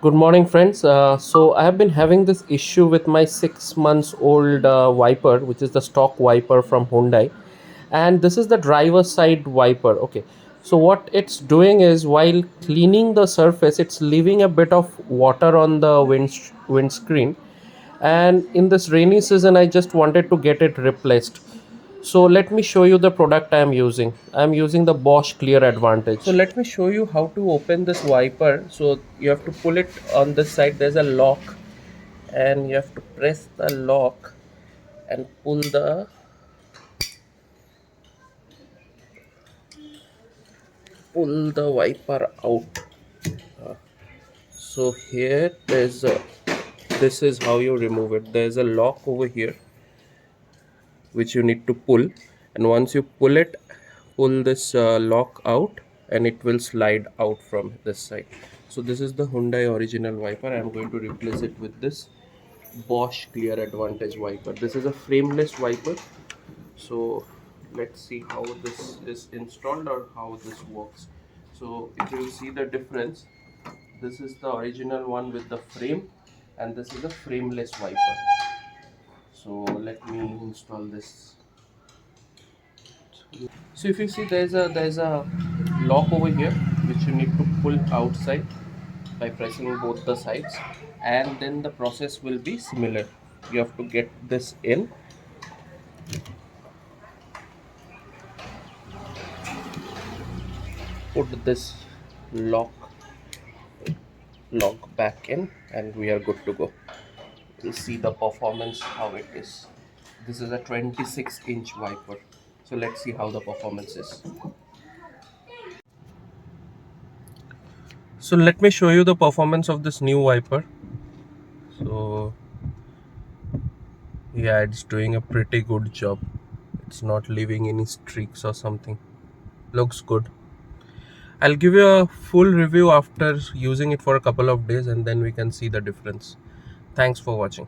Good morning, friends. So I have been having this issue with my 6 months old wiper, which is the stock wiper from Hyundai, and this is the driver side wiper. Okay, so what it's doing is while cleaning the surface, it's leaving a bit of water on the windscreen, and in this rainy season, I just wanted to get it replaced. So let me show you the product I am using. I am using the Bosch Clear Advantage. So let me show you how to open this wiper. So you have to pull it on this side. There's a lock and you have to press the lock and pull the wiper out. So here this is how you remove it. There's a lock over here which you need to pull, and once you pull this lock out, and it will slide out from this side. So this is the Hyundai original wiper. I am going to replace it with this Bosch Clear Advantage wiper. This is a frameless wiper. So let's see how this is installed or how this works. So if you see the difference, this is the original one with the frame, and this is a frameless wiper. So let me install this. So if you see, there's a lock over here which you need to pull outside by pressing both the sides, and then the process will be similar. You have to get this in, put this lock back in, and we are good to go. You'll see the performance how it is. This is a 26-inch wiper. So let's see how the performance is. So let me show you the performance of this new wiper. So yeah, it's doing a pretty good job. It's not leaving any streaks or something. Looks good. I'll give you a full review after using it for a couple of days, and then we can see the difference. Thanks for watching.